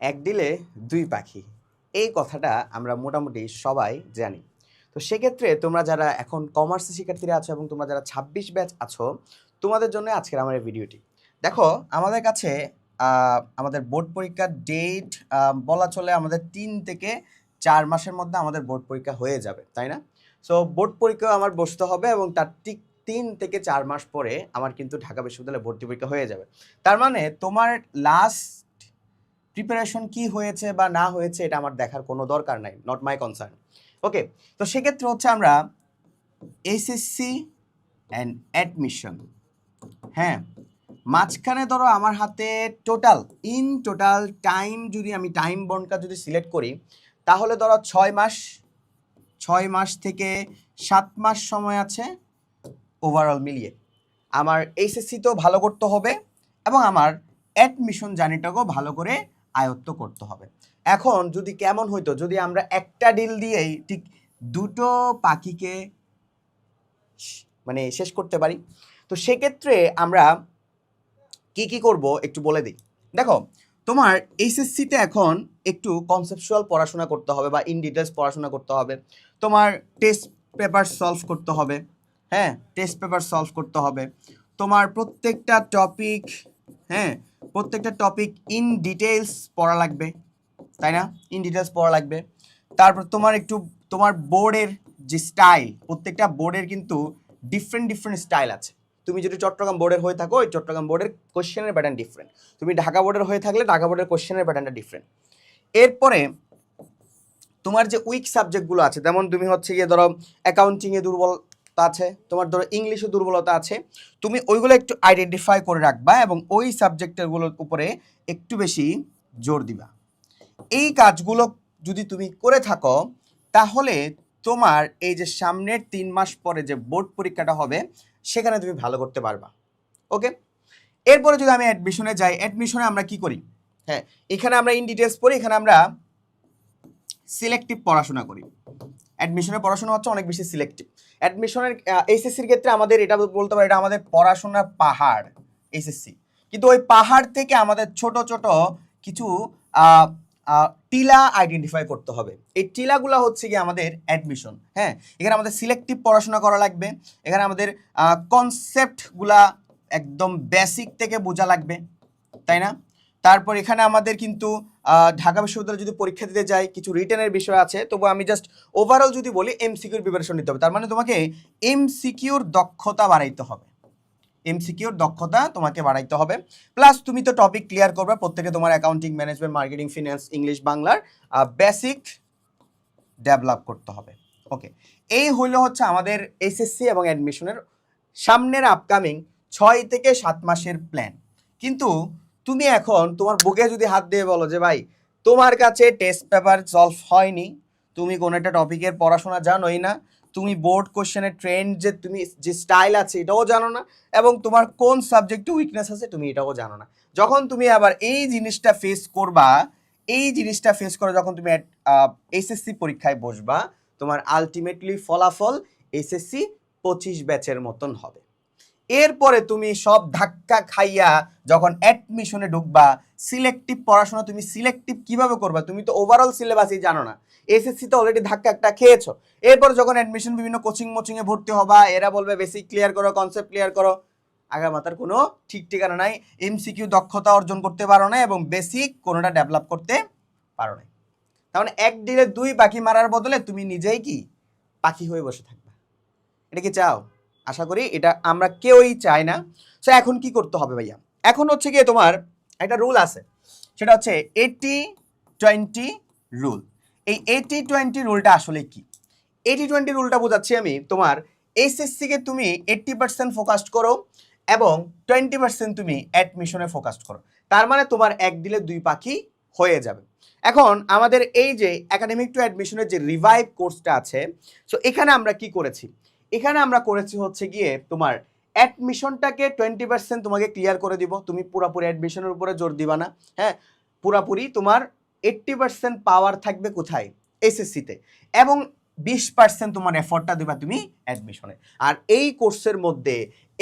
এক ডিলে দুই পাখি, এই কথাটা আমরা মোটামুটি সবাই জানি। তো সেক্ষেত্রে তোমরা যারা এখন কমার্সের শিক্ষার্থীরা আছো এবং তোমরা যারা ২৬ ব্যাচ আছো, তোমাদের জন্য আজকের আমার এই ভিডিওটি। দেখো, আমাদের কাছে আমাদের বোর্ড পরীক্ষার ডেট বলা চলে আমাদের ৩ থেকে ৪ মাসের মধ্যে আমাদের বোর্ড পরীক্ষা হয়ে যাবে, তাই না? সো বোর্ড পরীক্ষা আমার বসতে হবে এবং তার ঠিক ৩ থেকে ৪ মাস পরে আমার কিন্তু ঢাকা বিশ্ববিদ্যালয়ে ভর্তি পরীক্ষা হয়ে যাবে। তার মানে তোমার লাস্ট প্রিপারেশন কি হয়েছে বা না হয়েছে এটা আমার দেখার কোনো দরকার নাই, নট মাই কনসার্ন। ওকে, তো সেক্ষেত্রে হচ্ছে আমরা এসএসসি অ্যান্ড অ্যাডমিশন, হ্যাঁ, মাঝখানে ধরো আমার হাতে টোটাল টাইম, যদি আমি টাইম বন্ডটা যদি সিলেক্ট করি তাহলে ধরো 6 মাস থেকে 7 মাস সময় আছে ওভারঅল মিলিয়ে। আমার এইচএসসিতেও ভালো করতে হবে এবং আমার অ্যাডমিশন জার্নিটাকেও ভালো করে আয়ত্ত করতে হবে। এখন যদি কেমন হইতো যদি আমরা একটা ডিল দিয়েই ঠিক দুটো পাখিকে মানে শেষ করতে পারি। তো সেক্ষেত্রে আমরা কি করব একটু বলে দিই। দেখো, তোমার এইচএসসিতে এখন একটু কনসেপচুয়াল পড়াশোনা করতে হবে বা ইন ডিটেলস পড়াশোনা করতে হবে। তোমার টেস্ট পেপার সলভ করতে হবে, হ্যাঁ, টেস্ট পেপার সলভ করতে হবে। তোমার প্রত্যেকটা টপিক, হ্যাঁ, প্রত্যেকটা টপিক ইন ডিটেলস পড়া লাগবে, তাই না? ইন ডিটেলস পড়া লাগবে। তারপর তোমার বোর্ডের যে স্টাইল, প্রত্যেকটা বোর্ডের কিন্তু ডিফারেন্ট স্টাইল আছে। তুমি যদি চট্টগ্রাম বোর্ডের হয়ে থাকো, ওই চট্টগ্রাম বোর্ডের কোশ্চেনের প্যাটার্ন ডিফারেন্ট। তুমি ঢাকা বোর্ডের হয়ে থাকলে ঢাকা বোর্ডের কোশ্চেনের প্যাটার্নটা ডিফারেন্ট। এরপরে তোমার যে উইক সাবজেক্টগুলো আছে, যেমন তুমি হচ্ছে গিয়ে ধরো অ্যাকাউন্টিংয়ে দুর্বলতা আছে, তোমার ধরো ইংলিশে দুর্বলতা আছে, তুমি ওইগুলো একটু আইডেন্টিফাই করে রাখবা এবং ওই সাবজেক্টগুলোর উপরে একটু বেশি জোর দিবা। এই কাজগুলো যদি তুমি করে থাকো তাহলে তোমার এই যে সামনের ৩ মাস পরে যে বোর্ড পরীক্ষাটা হবে সেখানে তুমি ভালো করতে পারবা। ওকে, এরপরে যদি আমি অ্যাডমিশনে যাই, অ্যাডমিশনে আমরা কি করি? হ্যাঁ, এখানে আমরা ইন ডিটেলস পড়ি, এখানে আমরা সিলেক্টিভ পড়াশোনা করি। অ্যাডমিশনের পড়াশোনা হচ্ছে অনেক বেশি সিলেক্টিভ। অ্যাডমিশনের এইচএসসির ক্ষেত্রে আমাদের এটা বলতে পারি, এটা আমাদের পড়াশোনার পাহাড় এইচএসসি। কিন্তু ওই পাহাড় থেকে আমাদের ছোট ছোট কিছু টিলা আইডেন্টিফাই করতে হবে। এই টিলাগুলো হচ্ছে কি আমাদের অ্যাডমিশন। হ্যাঁ, এখানে আমাদের সিলেক্টিভ পড়াশোনা করা লাগবে, এখানে আমাদের কনসেপ্টগুলা একদম বেসিক থেকে বোঝা লাগবে, তাই না? তারপর এখানে আমাদের কিন্তু ঢাকা বিশ্ববিদ্যালয়ে যদি পরীক্ষা দিতে যাই কিছু রিটেনের বিষয় আছে, তবু আমি জাস্ট ওভারঅল যদি বলি এমসিকিউর প্রিপারেশন নিতে হবে। তার মানে তোমাকে এমসিকিউর দক্ষতা বাড়াইতে হবে, এমসিকিউর দক্ষতা তোমাকে বাড়াইতে হবে। প্লাস তুমি তো টপিক ক্লিয়ার করবে, প্রত্যেকে তোমার accounting, management, marketing, finance, English, বাংলার বেসিক ডেভেলপ করতে হবে। ওকে, এই হলো হচ্ছে আমাদের এসএসসি এবং অ্যাডমিশনের সামনের আপকামিং 6 থেকে 7 মাসের প্ল্যান। কিন্তু তুমি এখন তোমার বুকে যদি হাত দিয়ে বলো যে ভাই তোমার কাছে টেস্ট পেপার সলভ হয়নি, তুমি কোনো একটা টপিকের পড়াশোনা জানোই না, তুমি বোর্ড কোশ্চেনের ট্রেন্ড যে তুমি যে স্টাইল আছে এটাও জানো না, এবং তোমার কোন সাবজেক্টে উইকনেস আছে তুমি এটাও জানো না, যখন তুমি আবার এই জিনিসটা ফেস করবা, এই জিনিসটা ফেস করে যখন তুমি এসএসসি পরীক্ষায় বসবা, তোমার আলটিমেটলি ফলাফল এসএসসি 25 ব্যাচের মতন হবে। এরপরে তুমি সব ধাক্কা খাইয়া যখন অ্যাডমিশনে ঢুকবা, সিলেক্টিভ পড়াশোনা তুমি সিলেক্টিভ কিভাবে করবা? তুমি তো ওভারঅল সিলেবাসই জানো না, এসএসসিতে অলরেডি ধাক্কা একটা খেয়েছো। এরপর যখন অ্যাডমিশন বিভিন্ন কোচিংয়ে ভর্তি হবা, এরা বলবে বেসিক ক্লিয়ার করো, কনসেপ্ট ক্লিয়ার করো, আগামাতার কোনো ঠিক ঠিকানা নাই, এমসিকিউ দক্ষতা অর্জন করতে পারো না এবং বেসিক কোনোটা ডেভেলপ করতে পারো না। তার মানে এক ডিলে দুই পাখি মারার বদলে তুমি নিজেই কি পাখি হয়ে বসে থাকবা? এটা কি চাও? আশা করি এটা আমরা কেউই চাই না। সো এখন কি করতে হবে ভাইয়া? এখন হচ্ছে গিয়ে তোমার একটা রুল আছে, সেটা হচ্ছে 80-20 রুল। এই 80-20 রুলটা আসলে কি? 80-20 রুলটা বোঝাচ্ছি আমি, তোমার এইচএসসিকে তুমি 80% ফোকাসড করো এবং 20% তুমি অ্যাডমিশনে ফোকাসড করো। তার মানে তোমার এক দিলে দুই পাখি হয়ে যাবে। এখন আমাদের এই যে একাডেমিক টু অ্যাডমিশনের যে রিভাইভ কোর্সটা আছে, সো এখানে আমরা কি করেছি? এখানে আমরা করেছি হচ্ছে গিয়ে তোমার অ্যাডমিশনটাকে 20% তোমাকে ক্লিয়ার করে দিব, তুমি পুরোপুরি অ্যাডমিশনের উপরে জোর দিবা না। হ্যাঁ, পুরাপুরি তোমার 80% পাওয়ার থাকবে কোথায়? এসএসসিতে। এবং 20% তোমার এফর্টটা দিবা তুমি অ্যাডমিশনে। আর এই কোর্সের মধ্যে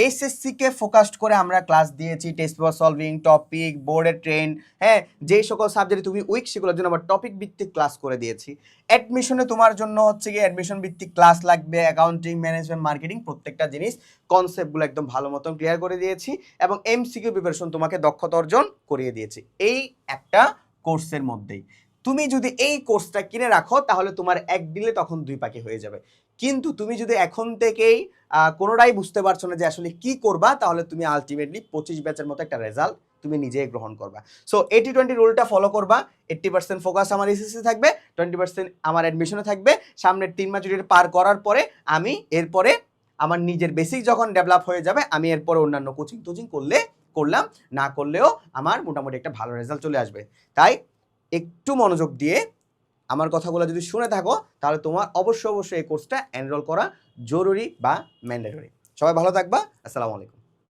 এসএসসি কে ফোকাসড করে আমরা ক্লাস দিয়েছি, টেস্ট পেপার সলভিং, টপিক, বোর্ডের ট্রেন, হ্যাঁ, যেই সকল সাবজেক্টে তুমি উইক সেগুলোর জন্য আবার টপিক ভিত্তিক ক্লাস করে দিয়েছি। অ্যাডমিশনে তোমার জন্য হচ্ছে গিয়ে অ্যাডমিশন ভিত্তিক ক্লাস লাগবে, অ্যাকাউন্টিং, ম্যানেজমেন্ট, মার্কেটিং, প্রত্যেকটা জিনিস কনসেপ্টগুলো একদম ভালো মতন ক্লিয়ার করে দিয়েছি এবং এমসিকিউ প্রিপারেশন তোমাকে দক্ষতা অর্জন করিয়ে দিয়েছি এই একটা কোর্সের মধ্যেই। তুমি যদি এই কোর্সটা কিনে রাখো তাহলে তোমার এক দিলে তখন দুই পাখি হয়ে যাবে। কিন্তু তুমি যদি এখন থেকেই কোনোটাই বুঝতে পারছো না যে আসলে কি করবা, তাহলে তুমি আলটিমেটলি 25 ব্যাচের মতো একটা রেজাল্ট তুমি নিজেই গ্রহণ করবা। সো 80-20 রুলটা ফলো করবা। 80% ফোকাস আমার এসএসসি থাকবে, 20% আমার অ্যাডমিশনে থাকবে। সামনের 3 মাস যদি পার করার পরে আমি এরপরে আমার নিজের বেসিক যখন ডেভেলপ হয়ে যাবে আমি এরপরে অন্যান্য কোচিং টোচিং করলাম, না করলেও আমার মোটামুটি একটা ভালো রেজাল্ট চলে আসবে। তাই একটু মনোযোগ দিয়ে আমার কথাগুলো যদি শুনে থাকো তাহলে তোমার অবশ্যই এই কোর্সটা এনরোল করা জরুরি বা ম্যান্ডেটরি। সবাই ভালো থাকবা। আসসালামু আলাইকুম।